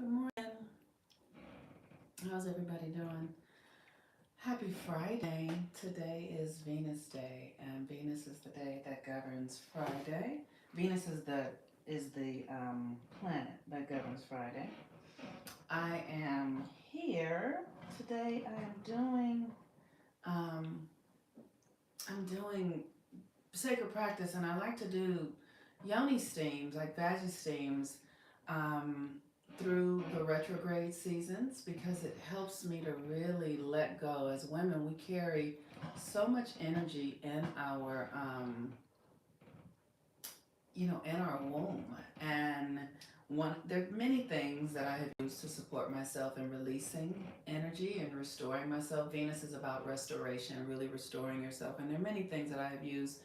Good morning. How's everybody doing? Happy Friday. Today is Venus Day, and Venus is the day that governs Friday. Venus is the planet that governs Friday. I am here today. Um, I'm doing sacred practice, and I like to do yoni steams, like veggie steams, um, through the retrograde seasons because it helps me to really let go. As women, we carry so much energy in in our womb, and there are many things that I have used to support myself in releasing energy and restoring myself. Venus is about restoration, really restoring yourself, and there are many things that I have used.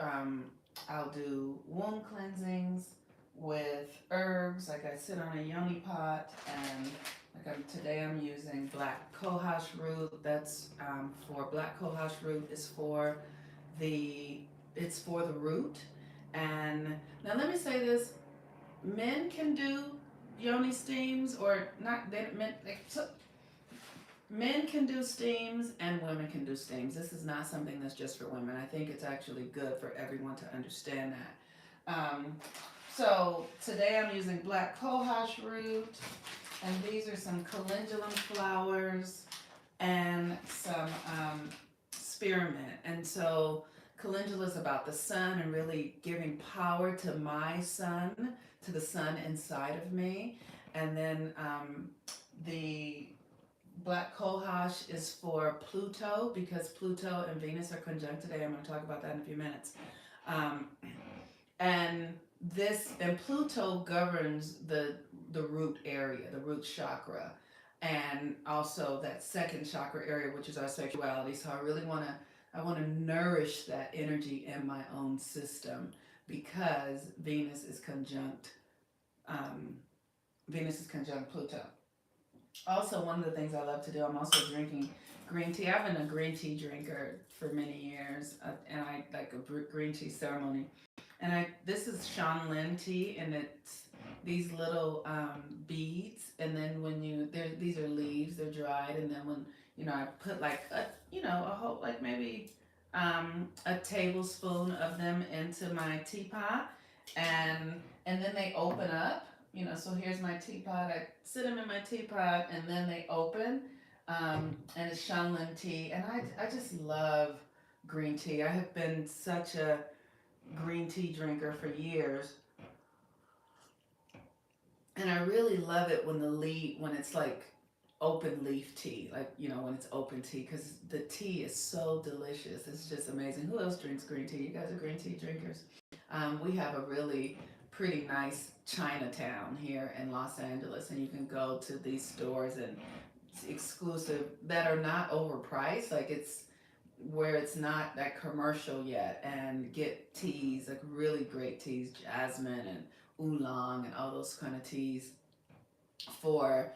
um, I'll do womb cleansings with herbs. Like I sit on a yoni pot, and today I'm using black cohosh root. That's for black cohosh root is for the it's for the root. And now let me say this: men can do yoni steams, or not. Men can do steams and women can do steams. This is not something that's just for women. I think it's actually good for everyone to understand that. So today I'm using black cohosh root, and these are some calendulum flowers and some spearmint. And so calendula is about the sun and really giving power to my sun, to the sun inside of me. And then the black cohosh is for Pluto because Pluto and Venus are conjunct today. I'm going to talk about that in a few minutes. Um, and Pluto governs the root area, the root chakra, and also that second chakra area, which is our sexuality. So I want to nourish that energy in my own system because um, Venus is conjunct Pluto. Also, one of the things I love to do, I'm also drinking green tea. I've been a green tea drinker for many years, and I like a green tea ceremony. And this is Shanlin tea, and it's these little beads. And then these are leaves, they're dried. And then when I put like a whole like maybe a tablespoon of them into my teapot, and then they open up. So here's my teapot. I sit them in my teapot, and then they open, and it's Shanlin tea. And I just love green tea. I have been such a green tea drinker for years, and I really love it when it's like open leaf tea, like when it's open tea, because the tea is so delicious. It's just amazing. Who else drinks green tea? You guys are green tea drinkers. We have a really pretty nice Chinatown here in Los Angeles, and you can go to these stores and it's exclusive that are not overpriced. Like it's where it's not that commercial yet, and get teas, like really great teas, jasmine and oolong and all those kind of teas for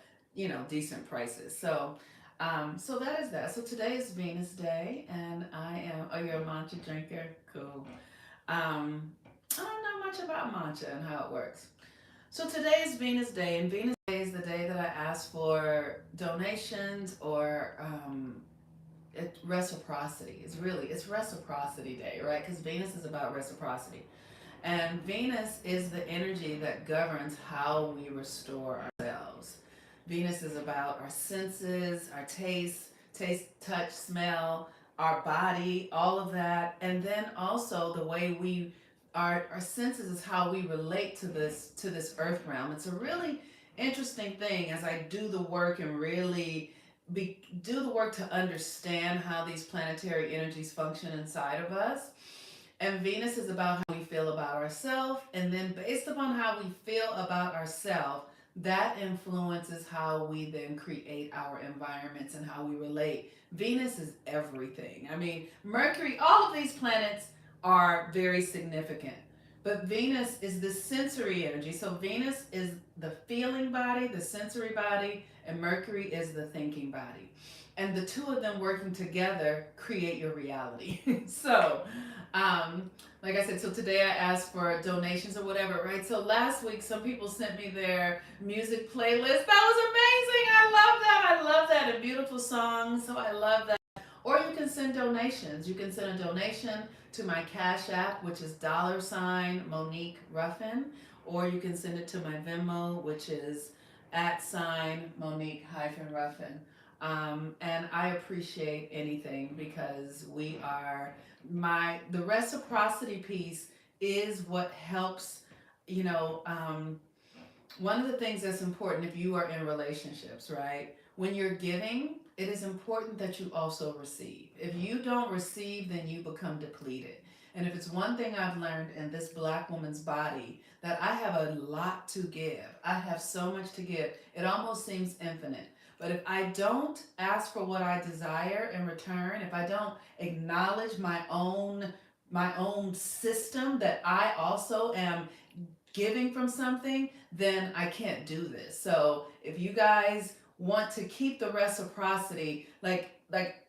decent prices. So that is that. So today is Venus Day, and I am. Oh, you're a matcha drinker. Cool. I don't know much about matcha and how it works. So today is Venus Day, and Venus Day is the day that I ask for donations or reciprocity. It's reciprocity day, right? Because Venus is about reciprocity. And Venus is the energy that governs how we restore ourselves. Venus is about our senses, our taste, touch, smell, our body, all of that. And then also the way our senses is how we relate to this earth realm. It's a really interesting thing as I do the work and really do the work to understand how these planetary energies function inside of us. And Venus is about how we feel about ourselves. And then based upon how we feel about ourselves, that influences how we then create our environments and how we relate. Venus is everything. I mean, Mercury, all of these planets are very significant. But Venus is the sensory energy. So Venus is the feeling body, the sensory body, and Mercury is the thinking body. And the two of them working together create your reality. So, like like I said, so today I asked for donations or whatever, right? So last week, some people sent me their music playlist. That was amazing. I love that. I love that. And beautiful songs. So I love that. Or you can send donations. You can send a donation to my Cash App, which is $Monique Ruffin. Or you can send it to my Venmo, which is @Monique-Ruffin. And I appreciate anything because the reciprocity piece is what helps, you know, one of the things that's important if you are in relationships, right? When you're giving, it is important that you also receive. If you don't receive, then you become depleted. And if it's one thing I've learned in this black woman's body, that I have a lot to give. I have so much to give. It almost seems infinite. But if I don't ask for what I desire in return, if I don't acknowledge my own system that I also am giving from something, then I can't do this. So if you guys want to keep the reciprocity, like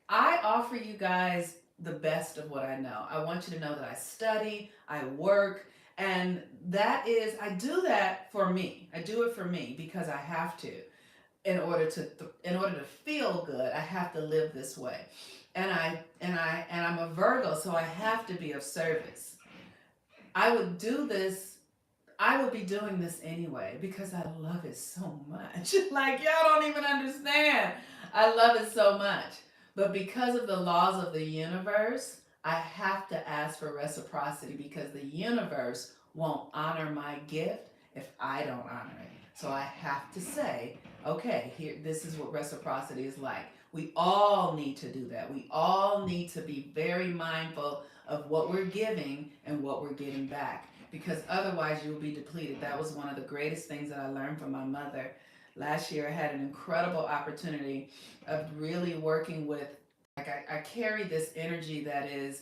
I offer you guys the best of what I know. I want you to know that I study, I work, and I do that for me. I do it for me because I have to. In order to feel good, I have to live this way. And I'm a Virgo, so I have to be of service. I would do this I would be doing this anyway because I love it so much. Like, y'all don't even understand. I love it so much. But because of the laws of the universe, I have to ask for reciprocity because the universe won't honor my gift if I don't honor it. So I have to say, okay, here, this is what reciprocity is like. We all need to do that. We all need to be very mindful of what we're giving and what we're getting back because otherwise you'll be depleted. That was one of the greatest things that I learned from my mother. Last year, I had an incredible opportunity of really working with, I carry this energy that is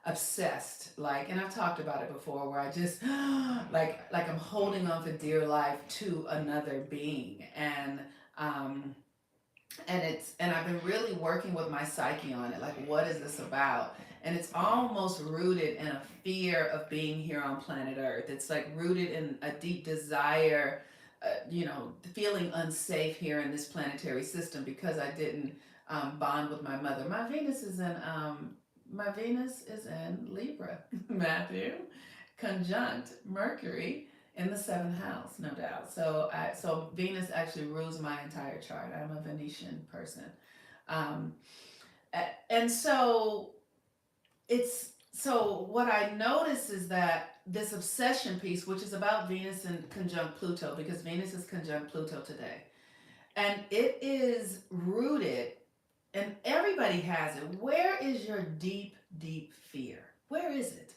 obsessed, and I've talked about it before, where I just, like I'm holding on for dear life to another being. And I've been really working with my psyche on it, like what is this about? And it's almost rooted in a fear of being here on planet Earth. It's like rooted in a deep desire, feeling unsafe here in this planetary system because I didn't bond with my mother. My Venus is in Libra, Matthew, conjunct Mercury in the seventh house, no doubt. So Venus actually rules my entire chart. I'm a Venetian person, um, and so what I notice is that this obsession piece, which is about Venus and conjunct Pluto, because Venus is conjunct Pluto today, and it is rooted, and everybody has it. Where is your deep, deep fear? Where is it?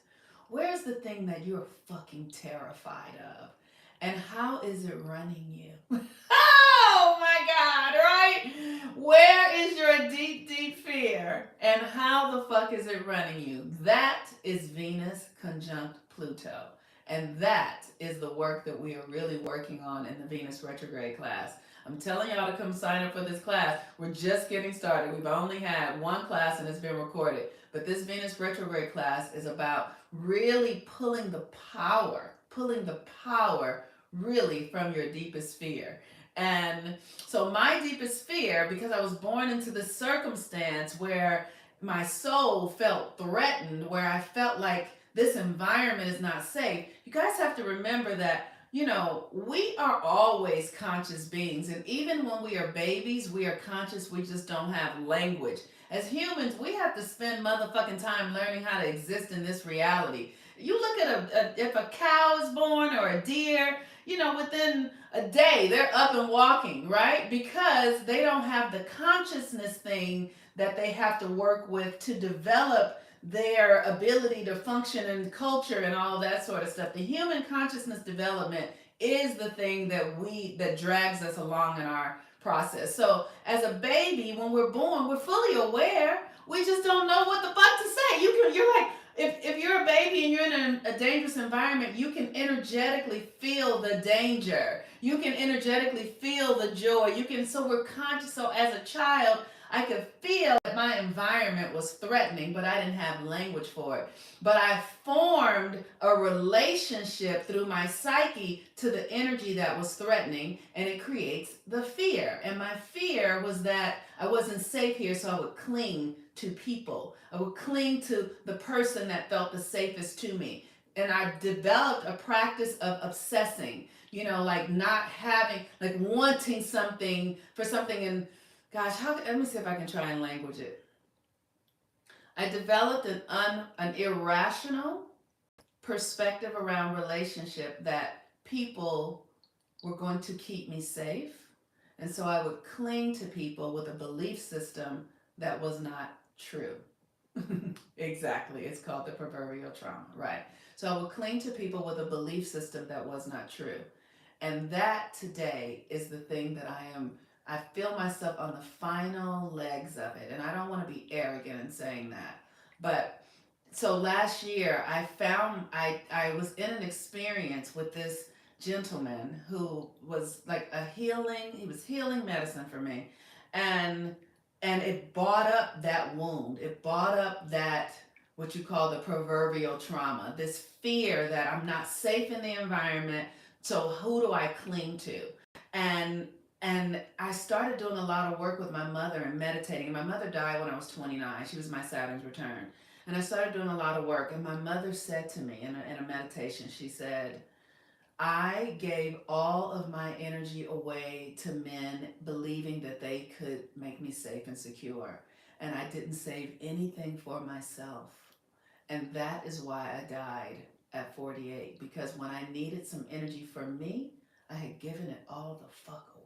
Where's the thing that you're fucking terrified of? And how is it running you? Oh my God, right? Where is your deep, deep fear? And how the fuck is it running you? That is Venus conjunct Pluto. And that is the work that we are really working on in the Venus retrograde class. I'm telling y'all to come sign up for this class. We're just getting started. We've only had one class and it's been recorded. But this Venus retrograde class is about really pulling the power really from your deepest fear. And so my deepest fear, because I was born into this circumstance where my soul felt threatened, where I felt like this environment is not safe, you guys have to remember that we are always conscious beings. And even when we are babies, we are conscious. We just don't have language. As humans, we have to spend motherfucking time learning how to exist in this reality. You look at if a cow is born or a deer, within a day, they're up and walking, right? Because they don't have the consciousness thing that they have to work with to develop their ability to function in culture and all that sort of stuff. The human consciousness development is the thing that drags us along in our process. So as a baby, when we're born, we're fully aware. We just don't know what the fuck to say. You're like, if you're a baby and you're in a dangerous environment, you can energetically feel the danger. You can energetically feel the joy. So we're conscious. So as a child, I could feel that my environment was threatening, but I didn't have language for it. But I formed a relationship through my psyche to the energy that was threatening, and it creates the fear. And my fear was that I wasn't safe here, so I would cling to people. I would cling to the person that felt the safest to me. And I developed a practice of obsessing, like not having, like wanting something for something. And gosh, let me see if I can try and language it. I developed an irrational perspective around relationship that people were going to keep me safe. And so I would cling to people with a belief system that was not true. Exactly. It's called the proverbial trauma, right? So I would cling to people with a belief system that was not true. And that today is the thing that I feel myself on the final legs of it. And I don't want to be arrogant in saying that. But so last year I was in an experience with this gentleman who was like he was healing medicine for me. And it brought up that wound. It brought up that what you call the proverbial trauma, this fear that I'm not safe in the environment, so who do I cling to? And I started doing a lot of work with my mother and meditating. My mother died when I was 29. She was my Saturn's return. And I started doing a lot of work. And my mother said to me in a meditation, she said, I gave all of my energy away to men believing that they could make me safe and secure. And I didn't save anything for myself. And that is why I died at 48. Because when I needed some energy for me, I had given it all the fuck away.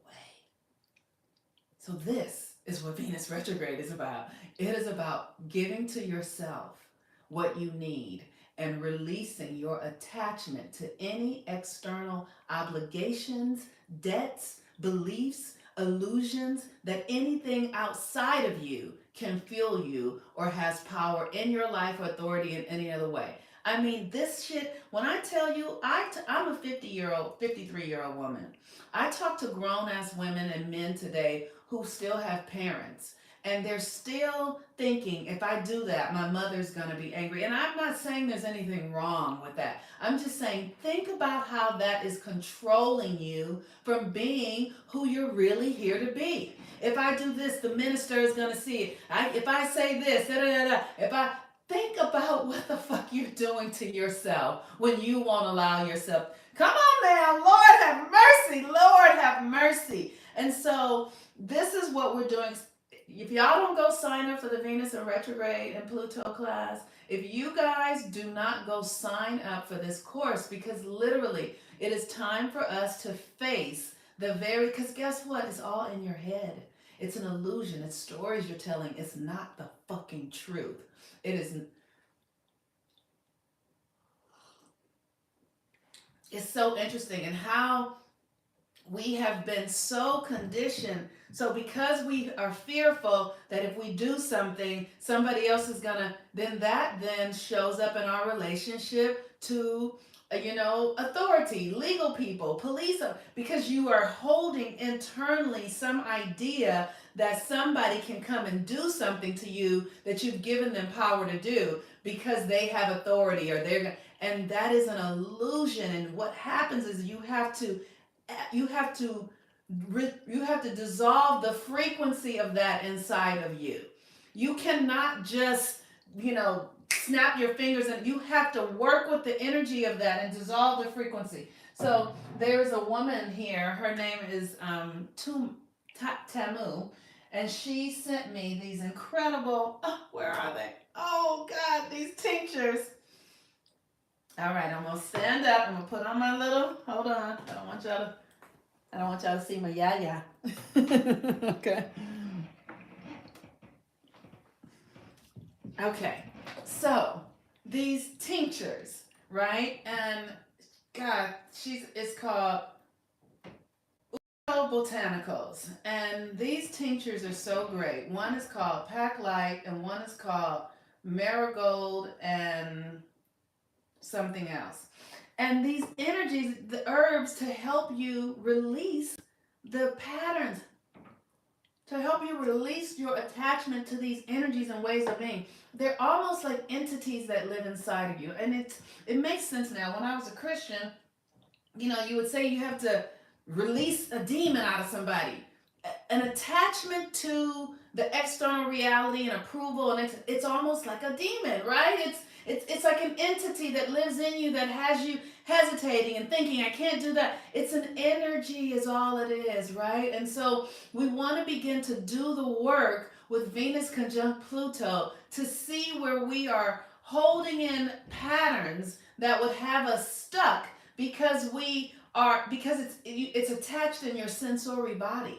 So this is what Venus retrograde is about. It is about giving to yourself what you need and releasing your attachment to any external obligations, debts, beliefs, illusions that anything outside of you can fuel you or has power in your life or authority in any other way. I mean, this shit, when I tell you, I'm a 53-year-old woman. I talk to grown ass women and men today who still have parents. And they're still thinking, if I do that, my mother's gonna be angry. And I'm not saying there's anything wrong with that. I'm just saying, think about how that is controlling you from being who you're really here to be. If I do this, the minister is gonna see it. If I say this, da, da, da, da, if I think about what the fuck you're doing to yourself when you won't allow yourself. Come on now, Lord have mercy, Lord have mercy. And so this is what we're doing. If y'all don't go sign up for the Venus in retrograde and Pluto class, if you guys do not go sign up for this course, because literally it is time for us to face because guess what? It's all in your head. It's an illusion. It's stories you're telling. It's not the fucking truth. It is. It's so interesting and how we have been so conditioned. So because we are fearful that if we do something, somebody else is gonna, then shows up in our relationship to, authority, legal people, police, because you are holding internally some idea that somebody can come and do something to you that you've given them power to do because they have authority and that is an illusion. And what happens is you have to you have to dissolve the frequency of that inside of you. You cannot just, snap your fingers, and you have to work with the energy of that and dissolve the frequency. So there's a woman here, her name is Tamu, and she sent me these incredible, where are they? Oh God, these tinctures. All right, I'm gonna stand up. I'm gonna put on my little. Hold on. I don't want y'all to see my yaya. Okay. Okay. So these tinctures, right? And God, it's called Botanicals, and these tinctures are so great. One is called Pack Light, and one is called Marigold and something else. And these energies, the herbs to help you release the patterns. to help you release your attachment to these energies and ways of being. They're almost like entities that live inside of you. And it makes sense now. When I was a Christian, you would say you have to release a demon out of somebody. An attachment to the external reality and approval, and it's almost like a demon, right? It's like an entity that lives in you that has you hesitating and thinking, I can't do that. It's an energy, is all it is, right? And so we want to begin to do the work with Venus conjunct Pluto to see where we are holding in patterns that would have us stuck because it's attached in your sensory body.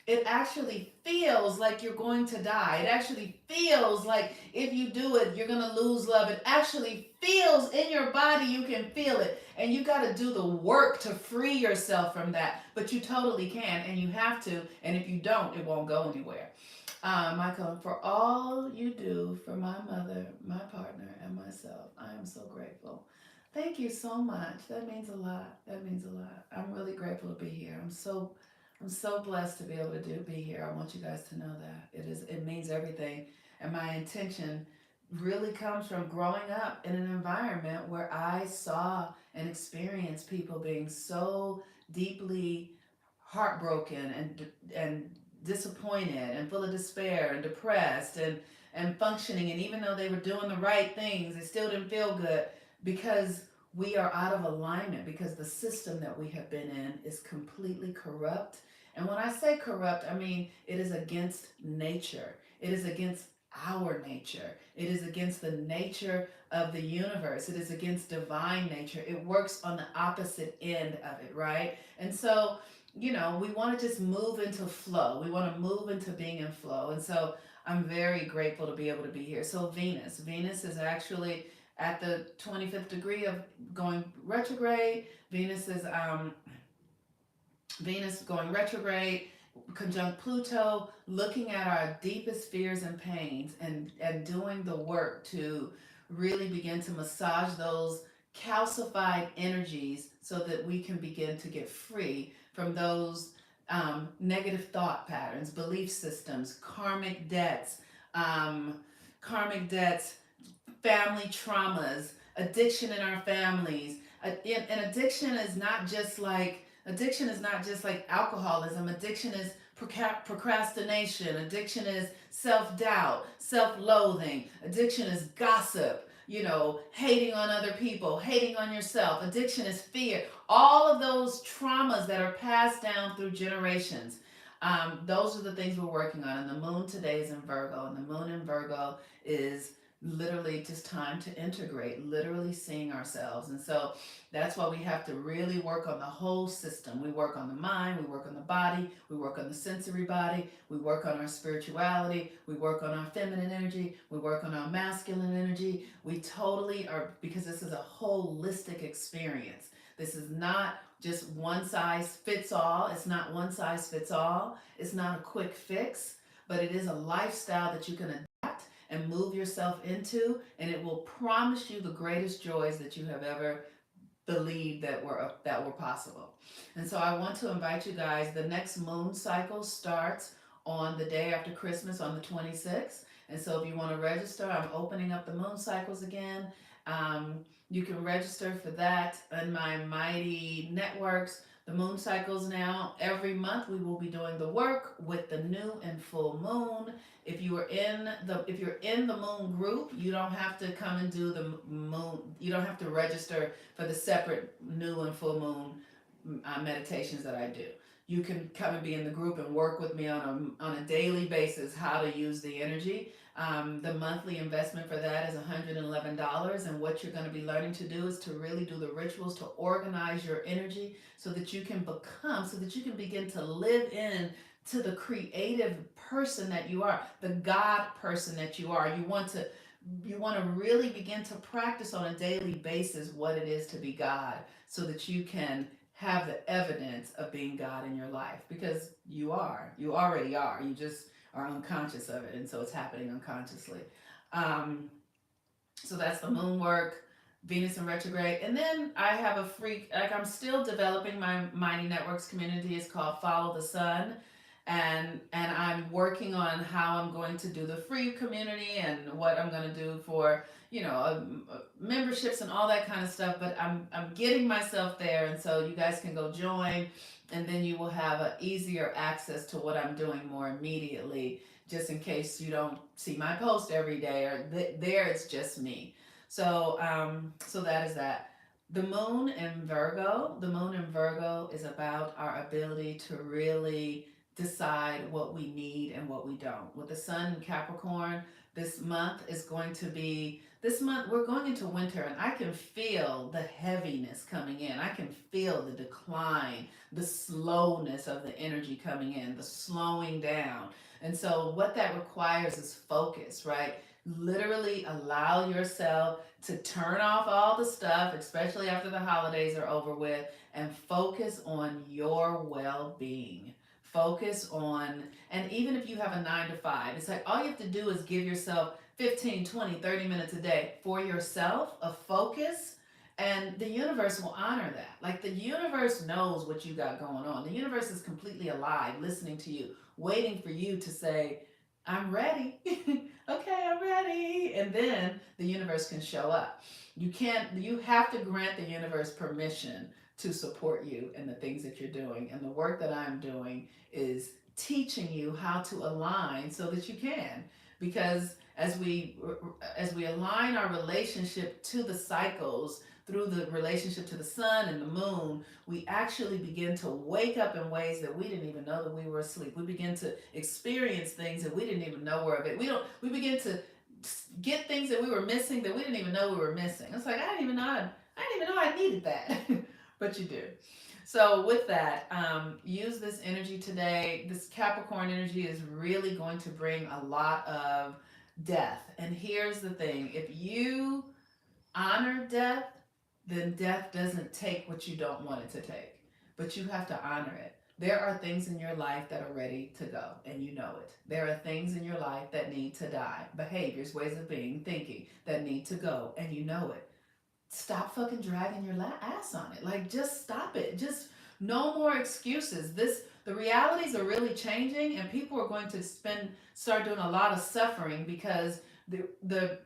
It actually feels like you're going to die. It actually feels like if you do it, you're going to lose love. It actually feels in your body, you can feel it. And you got to do the work to free yourself from that. But you totally can, and you have to. And if you don't, it won't go anywhere. Michael, for all you do for my mother, my partner, and myself, I am so grateful. Thank you so much. That means a lot. That means a lot. I'm really grateful to be here. I'm so blessed to be able to be here. I want you guys to know that. It means everything. And my intention really comes from growing up in an environment where I saw and experienced people being so deeply heartbroken and disappointed and full of despair and depressed and functioning, and even though they were doing the right things, they still didn't feel good because we are out of alignment, because the system that we have been in is completely corrupt. And when I say corrupt, I mean it is against nature. It is against our nature. It is against the nature of the universe. It is against divine nature. It works on the opposite end of it, right? And so, we want to just move into flow. We want to move into being in flow. And so I'm very grateful to be able to be here. So Venus is actually at the 25th degree of going retrograde. Venus going retrograde, conjunct Pluto, looking at our deepest fears and pains, and doing the work to really begin to massage those calcified energies so that we can begin to get free from those negative thought patterns, belief systems, karmic debts, family traumas, addiction in our families. And addiction is not just like alcoholism. Addiction is procrastination. Addiction is self-doubt, self-loathing. Addiction is gossip, hating on other people, hating on yourself. Addiction is fear. All of those traumas that are passed down through generations. Those are the things we're working on. And the moon today is in Virgo, and the moon in Virgo is literally just time to integrate, literally seeing ourselves. And so that's why we have to really work on the whole system. We work on the mind, we work on the body, we work on the sensory body, we work on our spirituality, we work on our feminine energy, we work on our masculine energy. We totally are, because this is a holistic experience. This is not just one size fits all. It's not one size fits all. It's not a quick fix, but it is a lifestyle that you can adapt and move yourself into, and it will promise you the greatest joys that you have ever believed that were possible. And so I want to invite you guys. The next moon cycle starts on the day after Christmas, on the 26th. And so if you want to register, I'm opening up the moon cycles again. You can register for that in my Mighty Networks. The moon cycles now, every month we will be doing the work with the new and full moon. If you're in the moon group, you don't have to come and do the moon. You don't have to register for the separate new and full moon meditations that I do. You can come and be in the group and work with me on a daily basis how to use the energy. The monthly investment for that is $111, and what you're going to be learning to do is to really do the rituals to organize your energy so that you can begin to live in to the creative person that you are, the God person that you are. You want to really begin to practice on a daily basis what it is to be God, so that you can have the evidence of being God in your life, because you already are. You just are unconscious of it, and so it's happening unconsciously. So that's the moon work, Venus in retrograde. And then I have I'm still developing my Mighty Networks community. It's called Follow the Sun. and I'm working on how I'm going to do the free community and what I'm going to do for memberships and all that kind of stuff. But I'm getting myself there, and so you guys can go join, and then you will have a easier access to what I'm doing more immediately. Just in case you don't see my post every day, or there it's just me. So that is that. The moon in Virgo, the moon in Virgo is about our ability to really decide what we need and what we don't. With the sun in Capricorn, this month is going to be, this month we're going into winter, and I can feel the heaviness coming in. I can feel the decline, the slowness of the energy coming in, the slowing down. And so what that requires is focus, right? Literally allow yourself to turn off all the stuff, especially after the holidays are over with, and focus on your well being. Focus on, and even if you have a 9 to 5, it's like all you have to do is give yourself 15, 20, 30 minutes a day for yourself of focus, and the universe will honor that. Like the universe knows what you got going on. The universe is completely alive, listening to you, waiting for you to say, I'm ready. Okay, I'm ready. And then the universe can show up. You have to grant the universe permission to support you in the things that you're doing. And the work that I'm doing is teaching you how to align so that you can. Because as we align our relationship to the cycles through the relationship to the sun and the moon, we actually begin to wake up in ways that we didn't even know that we were asleep. We begin to experience things that we didn't even know were of it. We begin to get things that we were missing that we didn't even know we were missing. It's like I didn't even know I needed that, but you do. So with that, use this energy today. This Capricorn energy is really going to bring a lot of death. And here's the thing: if you honor death, then death doesn't take what you don't want it to take, but you have to honor it. There are things in your life that are ready to go, and you know it. There are things in your life that need to die, behaviors, ways of being, thinking that need to go, and you know it. Stop fucking dragging your ass on it. Like, just stop it. Just no more excuses. The realities are really changing, and people are going to start doing a lot of suffering because the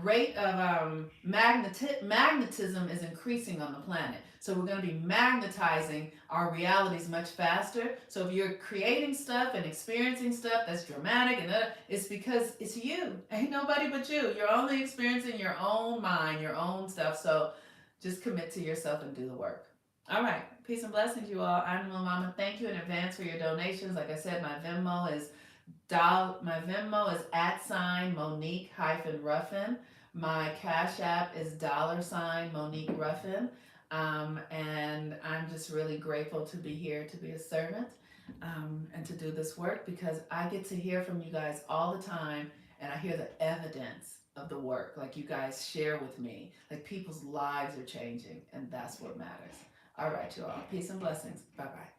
rate of magnetism is increasing on the planet. So we're going to be magnetizing our realities much faster. So if you're creating stuff and experiencing stuff that's dramatic, and it's because it's you. Ain't nobody but you. You're only experiencing your own mind, your own stuff. So just commit to yourself and do the work. All right. Peace and blessings, you all. I'm Lil Mama. Thank you in advance for your donations. Like I said, my Venmo is @ Monique Ruffin. My Cash App is $ Monique Ruffin. And I'm just really grateful to be here to be a servant, and to do this work because I get to hear from you guys all the time, and I hear the evidence of the work. Like you guys share with me, like people's lives are changing, and that's what matters. All right, you all. Peace and blessings. Bye bye.